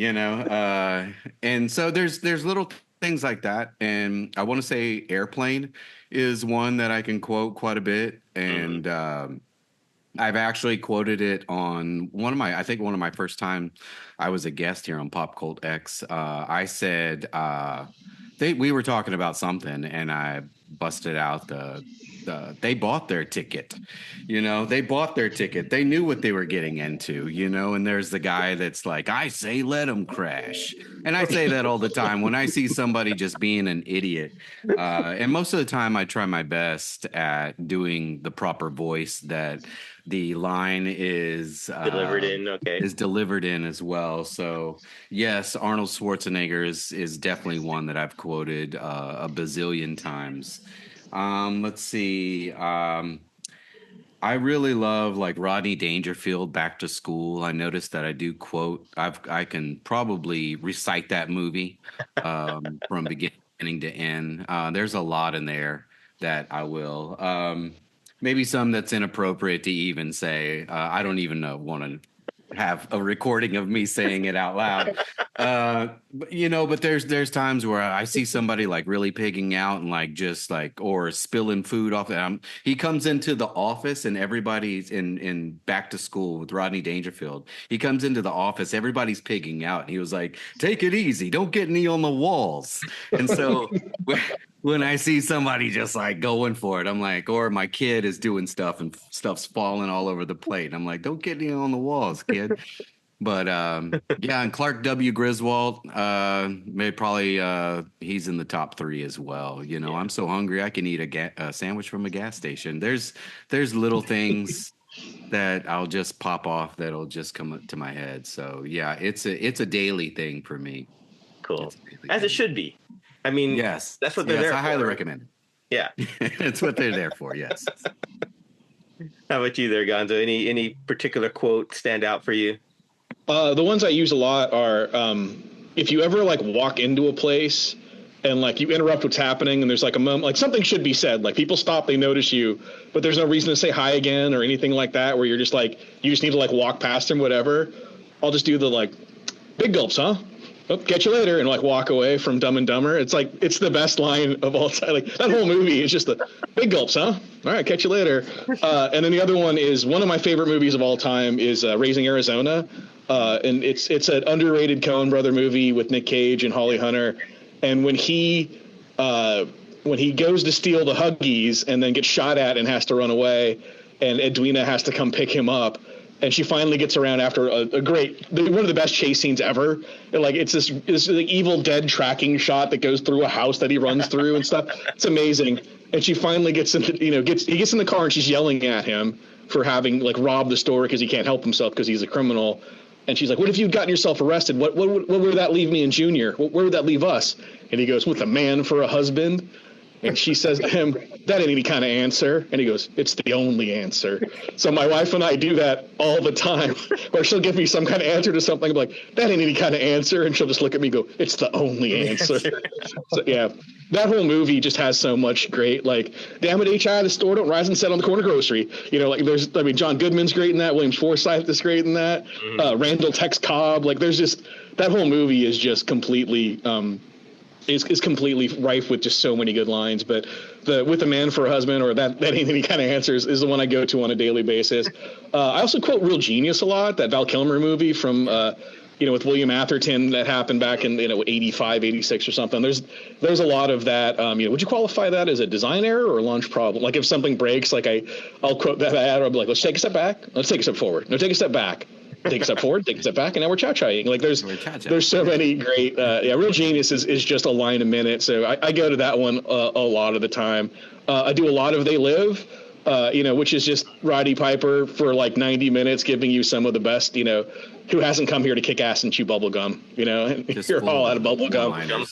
and so there's little things like that. And I want to say Airplane is one that I can quote quite a bit. And I've actually quoted it on one of my first time I was a guest here on PopCultX. I said, we were talking about something, and I busted out they bought their ticket. They bought their ticket. They knew what they were getting into, and there's the guy that's like, I say, let them crash. And I say that all the time when I see somebody just being an idiot. And most of the time I try my best at doing the proper voice that the line is Delivered in, okay. is delivered in as well. So yes, Arnold Schwarzenegger is definitely one that I've quoted a bazillion times. Let's see. I really love like Rodney Dangerfield, Back to School. I noticed that I do quote. I can probably recite that movie from beginning to end. There's a lot in there that I will. Maybe some that's inappropriate to even say. I don't even want to have a recording of me saying it out loud. But there's times where I see somebody like really pigging out and like just like or spilling food off. He comes into the office and everybody's in Back to School with Rodney Dangerfield. He comes into the office, everybody's pigging out, and he was like, "Take it easy, don't get any on the walls." And so when I see somebody just like going for it, I'm like, or my kid is doing stuff and stuff's falling all over the plate. And I'm like, don't get any on the walls, kid. But yeah, and Clark W. Griswold, he's in the top 3 as well. I'm so hungry I can eat a sandwich from a gas station. There's little things that I'll just pop off that'll just come up to my head. So yeah, it's a daily thing for me. Cool, as it should be. I mean, yes, that's what they're there for. I highly recommend it. Yeah. It's what they're there for, yes. How about you there, Gonzo? Any particular quote stand out for you? The ones I use a lot are if you ever like walk into a place and like you interrupt what's happening and there's like a moment, like something should be said, like people stop, they notice you, but there's no reason to say hi again or anything like that, where you're just like, you just need to like walk past them, whatever. I'll just do the like, big gulps, huh? Oh, catch you later, and like walk away from Dumb and Dumber. It's like it's the best line of all time. Like that whole movie is just the big gulps, huh? All right, catch you later. And then the other one is one of my favorite movies of all time is Raising Arizona, and it's an underrated Coen brother movie with Nick Cage and Holly Hunter. And when he goes to steal the Huggies and then gets shot at and has to run away, and Edwina has to come pick him up. And she finally gets around after a great, one of the best chase scenes ever. And like it's this like Evil Dead tracking shot that goes through a house that he runs through and stuff. It's amazing. And she finally gets into, he gets in the car and she's yelling at him for having like robbed the store because he can't help himself because he's a criminal. And she's like, "What if you'd gotten yourself arrested? What would that leave me and Junior? Where would that leave us?" And he goes, "With a man for a husband." And she says to him, "That ain't any kind of answer." And he goes, "It's the only answer." So my wife and I do that all the time, where she'll give me some kind of answer to something. I'm like, "That ain't any kind of answer." And she'll just look at me and go, "It's the only answer." So yeah, that whole movie just has so much great, like, damn it, HI, the store don't rise and set on the corner grocery. John Goodman's great in that. William Forsythe is great in that. Randall Tex Cobb. Like there's just, that whole movie is just completely, is completely rife with just so many good lines. But with a man for a husband, or that ain't any kind of answers, is the one I go to on a daily basis. I also quote Real Genius a lot, that Val Kilmer movie from with William Atherton that happened back in 85, 86 or something. There's a lot of that. Would you qualify that as a design error or a launch problem? Like if something breaks, like I'll quote that ad, or I'll be like, "Let's take a step back, let's take a step forward, no, take a step back, take a step forward, take a step back," and now we're cha-chaing. Like there's so many great. Real Genius is just a line a minute. So I go to that one a lot of the time. I do a lot of They Live, which is just Roddy Piper for like 90 minutes, giving you some of the best, who hasn't come here to kick ass and chew bubble gum, you're all out of bubble gum.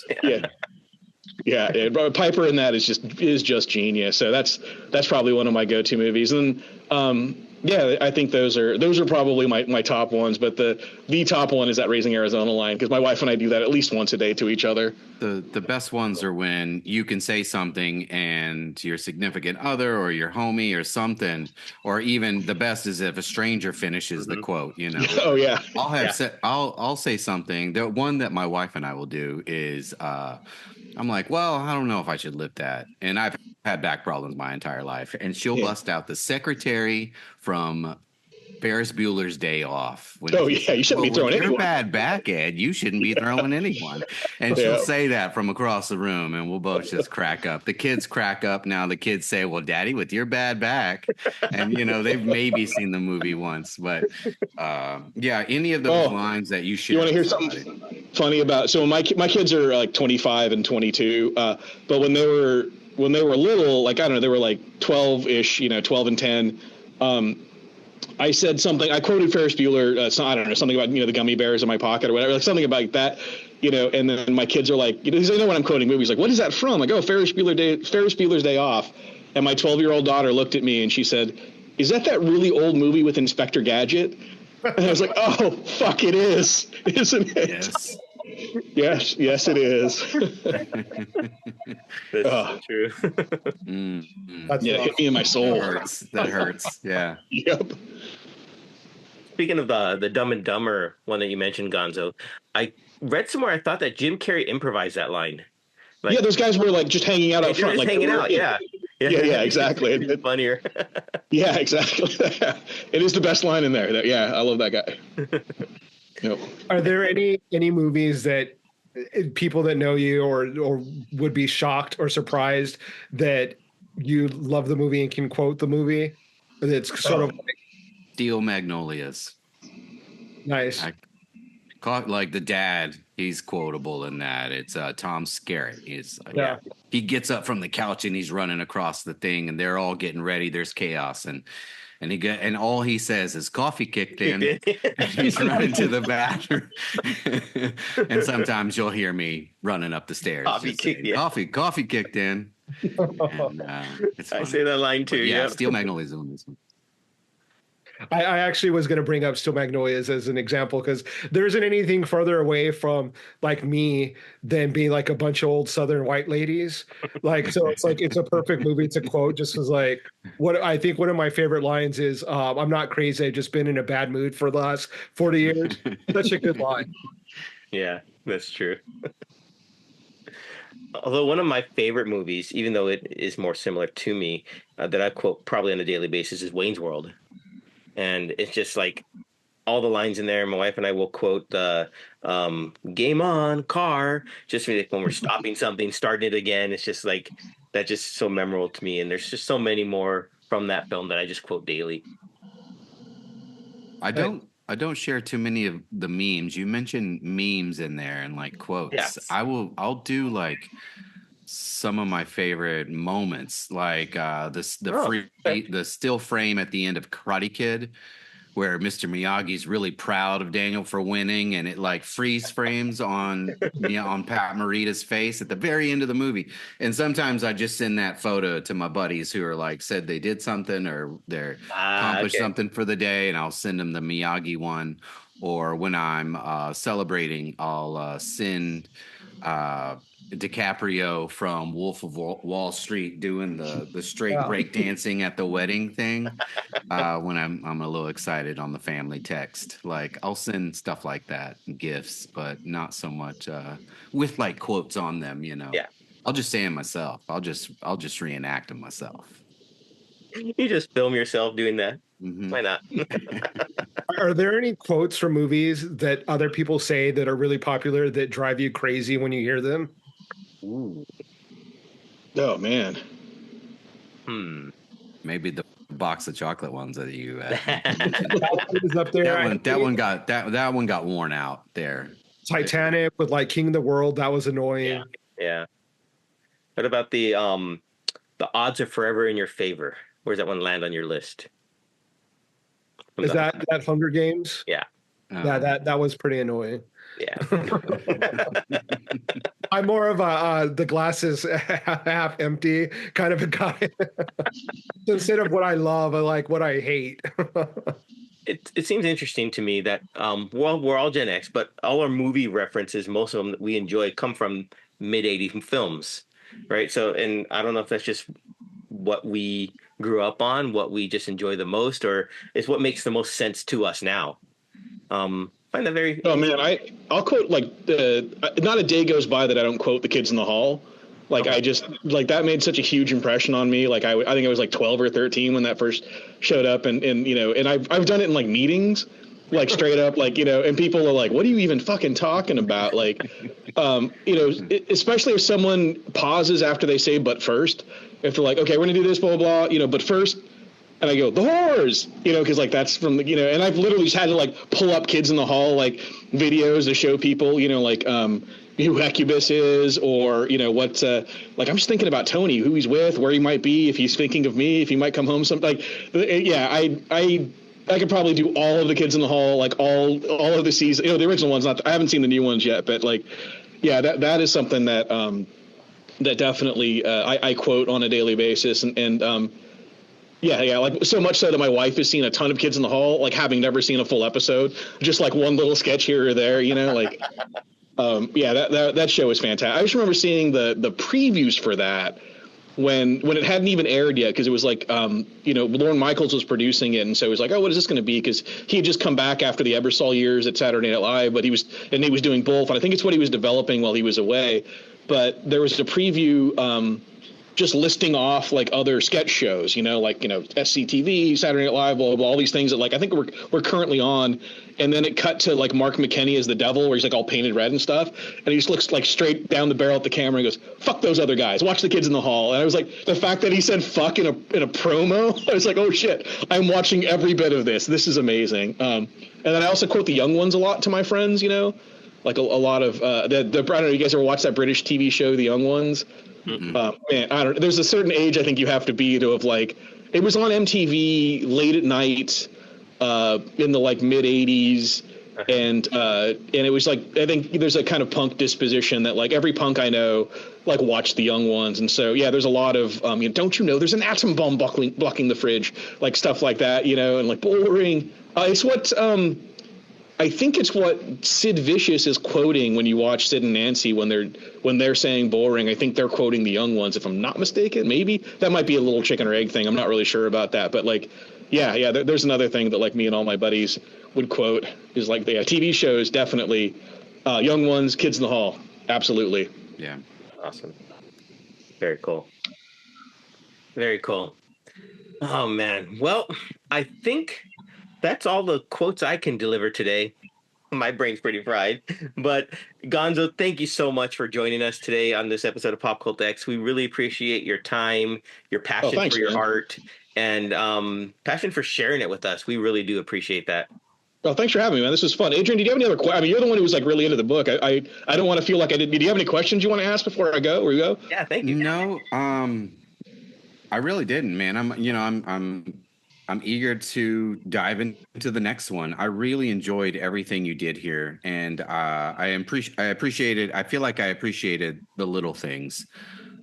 Yeah. Piper in that is just genius. So that's probably one of my go-to movies. And I think those are probably my top ones, but the top one is that Raising Arizona line, because my wife and I do that at least once a day to each other. The best ones are when you can say something and your significant other or your homie or something, or even the best is if a stranger finishes the quote, Oh yeah. I'll say something. The one that my wife and I will do is I'm like, well, I don't know if I should lift that. And I've had back problems my entire life. And she'll bust out the secretary from Ferris Bueller's Day Off. Oh, yeah, you shouldn't be throwing anyone. Your bad back, Ed. You shouldn't be throwing anyone. And she'll say that from across the room, and we'll both just crack up. The kids crack up now. The kids say, well, Daddy, with your bad back. And, they've maybe seen the movie once. But, any of those lines that you share. You want to hear something funny about? So my kids are like 25 and 22, but when they were little, like, I don't know, they were like 12-ish, 12 and 10. I said something. I quoted Ferris Bueller. I don't know, something about the gummy bears in my pocket or whatever, like something about that. And then my kids are like, they know when I'm quoting movies, like, what is that from? Like, oh, Ferris Bueller's Day Off. And my 12-year-old daughter looked at me and she said, "Is that really old movie with Inspector Gadget?" And I was like, "Oh, fuck, it is, isn't it?" Yes, it is. That's true. Hit me in my soul. That hurts. Yeah. Yep. Speaking of the Dumb and Dumber one that you mentioned, Gonzo, I read somewhere I thought that Jim Carrey improvised that line. Like, those guys were like just hanging out up front, like hanging out. Yeah, exactly. It's funnier. Yeah, exactly. It is the best line in there. Yeah, I love that guy. Yep. Are there any movies that people that know you or would be shocked or surprised that you love the movie and can quote the movie? That's sort of like Steel Magnolias. Nice. Like the dad, he's quotable in that. It's Tom Skerritt. He gets up from the couch and he's running across the thing, and they're all getting ready. There's chaos, and all he says is "coffee kicked in." And he's running to the bathroom. And sometimes you'll hear me running up the stairs. Coffee kicked in. And, I say that line too. Yeah, Steel Magnolias on this one. I actually was going to bring up Steel Magnolias as an example because there isn't anything further away from like me than being like a bunch of old Southern white ladies. Like, so it's like, it's a perfect movie to quote just as like what I think one of my favorite lines is, "I'm not crazy. I've just been in a bad mood for the last 40 years. Such a good line. Yeah, that's true. Although one of my favorite movies, even though it is more similar to me, that I quote probably on a daily basis is Wayne's World. And it's just like all the lines in there. My wife and I will quote the "game on, car," just like when we're stopping something, starting it again. It's just like that's just so memorable to me. And there's just so many more from that film that I just quote daily. I don't share too many of the memes. You mentioned memes in there and like quotes. Yes. I'll do like some of my favorite moments, like the still frame at the end of Karate Kid, where Mr. Miyagi's really proud of Daniel for winning, and it like freeze frames on on Pat Morita's face at the very end of the movie. And sometimes I just send that photo to my buddies who are like said they did something or they're accomplished something for the day, and I'll send them the Miyagi one. Or when I'm celebrating, I'll send DiCaprio from Wolf of Wall Street doing the straight break dancing at the wedding thing when I'm a little excited on the family text. Like I'll send stuff like that, gifts, but not so much with like quotes on them. Yeah, I'll just say them myself. I'll just reenact them myself. You just film yourself doing that. Mm-hmm. Why not? Are there any quotes from movies that other people say that are really popular that drive you crazy when you hear them? Ooh. Oh man. Maybe the box of chocolate ones that you is up there. That one got worn out there. Titanic with like King of the World, that was annoying. Yeah. What about the odds are forever in your favor? Where's that one land on your list? Is that Hunger Games? Yeah. That was pretty annoying. Yeah. I'm more of a the glass is half empty kind of a guy. Instead of what I love, I like what I hate. It seems interesting to me that we're all Gen X, but all our movie references, most of them that we enjoy, come from mid-'80s films, right? So, and I don't know if that's just what we grew up on, what we just enjoy the most, or it's what makes the most sense to us now. Find that very. Oh man, I'll quote like not a day goes by that I don't quote The Kids in the Hall. Like I just like that made such a huge impression on me. Like I think I was like 12 or 13 when that first showed up, and you know, and I've done it in like meetings, like straight up, like, you know, and people are like, what are you even fucking talking about? Like, you know, especially if someone pauses after they say but first, if they're like, okay, we're gonna do this, blah blah blah, you know, but first. And I go, the whores, you know, because like that's from the, you know, and I've literally just had to like pull up Kids in the Hall like videos to show people, you know, like who Hecubus is, or, you know, what like I'm just thinking about Tony, who he's with, where he might be, if he's thinking of me, if he might come home some, like, yeah, I could probably do all of the Kids in the Hall, like all of the seasons, you know, the original ones. Not, I haven't seen the new ones yet, but like, yeah, that is something that that definitely I quote on a daily basis, and yeah, like so much so that my wife has seen a ton of Kids in the Hall, like having never seen a full episode, just like one little sketch here or there, you know, like, yeah, that show is fantastic. I just remember seeing the previews for that when it hadn't even aired yet, because it was like, you know, Lorne Michaels was producing it, and so it was like, oh, what is this going to be? Because he had just come back after the Ebersol years at Saturday Night Live, but he was doing both, and I think it's what he was developing while he was away. But there was a preview. Just listing off like other sketch shows, you know, like, you know, SCTV, Saturday Night Live, blah, blah, blah, all these things that like I think we're currently on. And then it cut to like Mark McKinney as the devil, where he's like all painted red and stuff, and he just looks like straight down the barrel at the camera and goes, "Fuck those other guys, watch the Kids in the Hall." And I was like, the fact that he said "fuck" in a promo, I was like, oh shit, I'm watching every bit of this. This is amazing. And then I also quote the young ones a lot to my friends, you know, like a lot of I don't know, you guys ever watch that British TV show, The Young Ones? Man, I don't. There's a certain age I think you have to be to have like. It was on MTV late at night, in the like mid '80s, and it was like, I think there's a kind of punk disposition that like every punk I know like watched The Young Ones, and so yeah, there's a lot of you know, don't you know there's an atom bomb blocking the fridge, like stuff like that, you know, and like boring. It's what I think it's what Sid Vicious is quoting when you watch Sid and Nancy when they're saying boring. I think they're quoting The Young Ones, if I'm not mistaken. Maybe that might be a little chicken or egg thing. I'm not really sure about that, but like, yeah. There's another thing that like me and all my buddies would quote is like the TV shows definitely, Young Ones, Kids in the Hall, absolutely. Yeah, awesome, very cool, very cool. Oh man, well, I think that's all the quotes I can deliver today. My brain's pretty fried. But Gonzo, thank you so much for joining us today on this episode of PopCultX. We really appreciate your time, your passion for your art, and passion for sharing it with us. We really do appreciate that. Well, thanks for having me, man. This was fun. Adrian, did you have any other questions? I mean, you're the one who was like really into the book. I don't want to feel like I did. Did you have any questions you want to ask before I go? Where you go? Yeah, thank you. No, I really didn't, man. I'm eager to dive into the next one. I really enjoyed everything you did here, and I appreciated. I feel like I appreciated the little things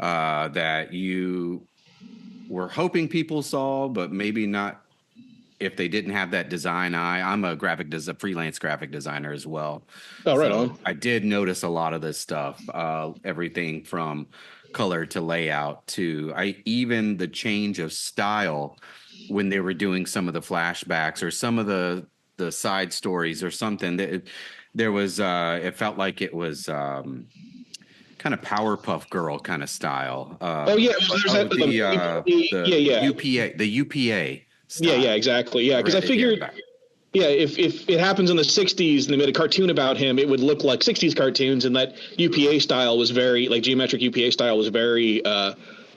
that you were hoping people saw, but maybe not if they didn't have that design eye. I'm a freelance graphic designer as well. Oh, right on. I did notice a lot of this stuff, everything from color to layout to even the change of style when they were doing some of the flashbacks or some of the side stories or something. That there was it felt like it was kind of Powerpuff Girl kind of style. Oh yeah, there's the UPA style. Yeah, exactly. Yeah, because I figured, yeah, if it happens in the 60s and they made a cartoon about him, it would look like 60s cartoons, and that UPA style was very, like geometric UPA style was very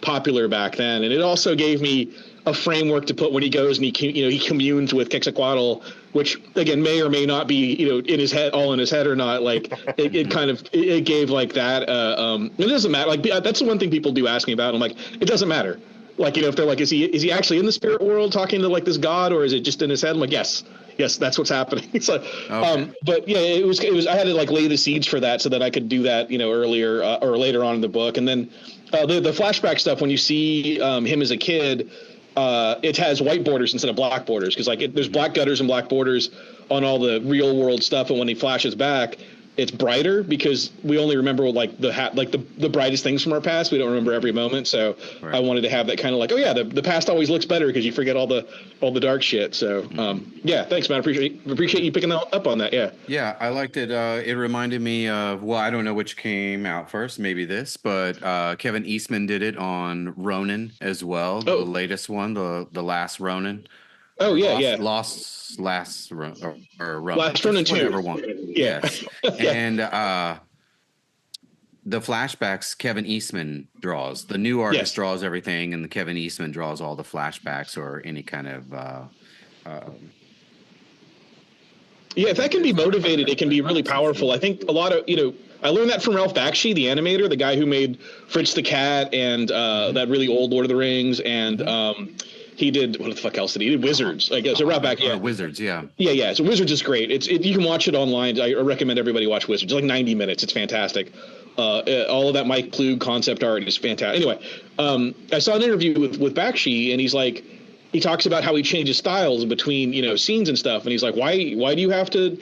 popular back then. And it also gave me a framework to put when he goes and he communes with Quetzalcoatl, which again may or may not be, you know, in his head or not. Like it gave like that. It doesn't matter. Like that's the one thing people do ask me about. I'm like, it doesn't matter. Like, you know, if they're like, is he actually in the spirit world talking to like this god, or is it just in his head? I'm like, yes, that's what's happening. So, okay. But yeah, it was. I had to like lay the seeds for that so that I could do that, you know, earlier or later on in the book. And then the flashback stuff, when you see him as a kid, it has white borders instead of black borders, because like there's black gutters and black borders on all the real world stuff, and when he flashes back, it's brighter because we only remember like the brightest things from our past. We don't remember every moment. So I wanted to have that kind of like, oh yeah, the past always looks better because you forget all the dark shit. So yeah, thanks, man. Appreciate you picking up on that. Yeah. Yeah, I liked it. It reminded me of, well, I don't know which came out first, maybe this, but Kevin Eastman did it on Ronin as well, the latest one, the last Ronin. Oh yeah, Last Ronin, Last Ronin 2. Whatever one. Yeah. Yes. And the flashbacks Kevin Eastman draws. The new artist draws everything, and the Kevin Eastman draws all the flashbacks or any kind of. Yeah, if that can be motivated, it can be really powerful. I think a lot of I learned that from Ralph Bakshi, the animator, the guy who made Fritz the Cat and that really old Lord of the Rings, and he did what the fuck else did he? Did Wizards? I guess. So Ralph Bakshi. Yeah. Wizards. Yeah. Yeah. So Wizards is great. You can watch it online. I recommend everybody watch Wizards. It's like 90 minutes. It's fantastic. All of that Mike Plug concept art is fantastic. Anyway, I saw an interview with Bakshi, and he's like, he talks about how he changes styles between scenes and stuff, and he's like, why do you have to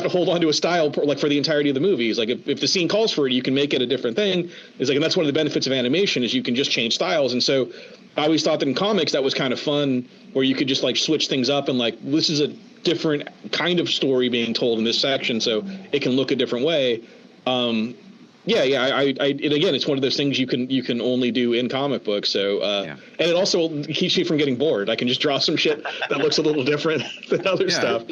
hold on to a style for the entirety of the movie? He's like, if the scene calls for it, you can make it a different thing. He's like, and that's one of the benefits of animation is you can just change styles. And so I always thought that in comics that was kind of fun, where you could just like switch things up and like, this is a different kind of story being told in this section, so it can look a different way. And again, it's one of those things you can only do in comic books. So, and it also keeps me from getting bored. I can just draw some shit that looks a little different than other stuff,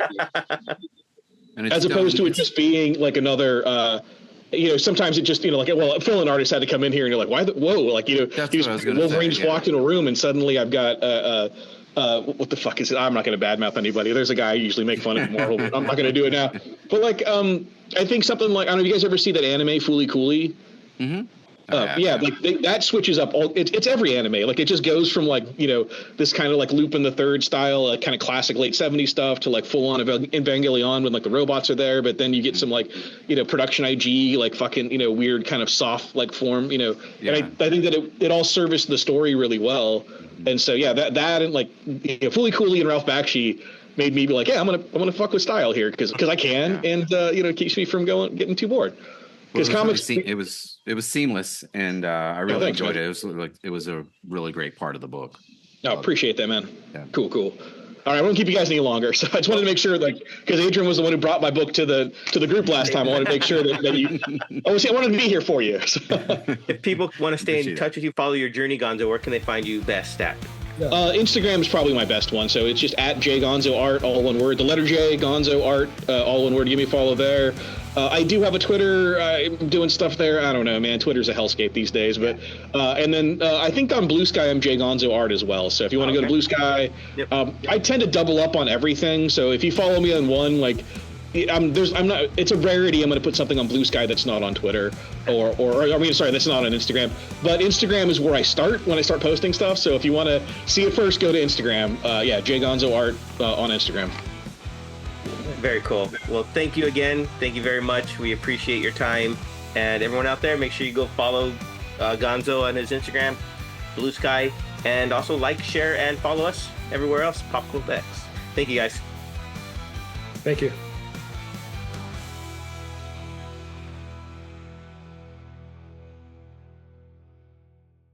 and as opposed to it just being like another. Sometimes it just well, a fill-in artist had to come in here, and you're like, Wolverine just walked in a room, and suddenly I've got what the fuck is it? I'm not going to badmouth anybody. There's a guy I usually make fun of Marvel. I'm not going to do it now. But I think something like, I don't know if you guys ever see that anime Fooly Cooly? Mm-hmm. That switches up it's every anime. Like it just goes from this kind of like Lupin the Third style, kind of classic late 70s stuff to like full on Evangelion when like the robots are there, but then you get some production IG fucking weird kind of soft form, and I think that it all serviced the story really well. And so that and Fooly Cooly and Ralph Bakshi made me be like, I'm gonna fuck with style here because I can, and it keeps me from getting too bored. Because comics, it was seamless, and I really enjoyed it. It was a really great part of the book. No, appreciate that, man. Yeah. Cool. All right, I won't keep you guys any longer. So I just wanted to make sure, because Adrian was the one who brought my book to the group last time. I wanted to make sure that you. I wanted to be here for you. So. If people want to stay in touch with you, follow your journey, Gonzo, where can they find you best at? Instagram is probably my best one. So it's just at @JGonzoArt, all one word. The letter J, Gonzo Art, all one word. Give me a follow there. I do have a Twitter, doing stuff there. I don't know, man. Twitter's a hellscape these days. But and then I think on Blue Sky, I'm Gonzo Art as well. So if you want to go to Blue Sky, I tend to double up on everything. So if you follow me on one, it's a rarity. I'm going to put something on Blue Sky that's not on Twitter that's not on Instagram. But Instagram is where I start when I start posting stuff. So if you want to see it first, go to Instagram. JGonzo Art on Instagram. Very cool. Well, thank you again. Thank you very much. We appreciate your time. And everyone out there, make sure you go follow Gonzo on his Instagram, Blue Sky, and also share, and follow us everywhere else, PopCultX. Thank you, guys. Thank you.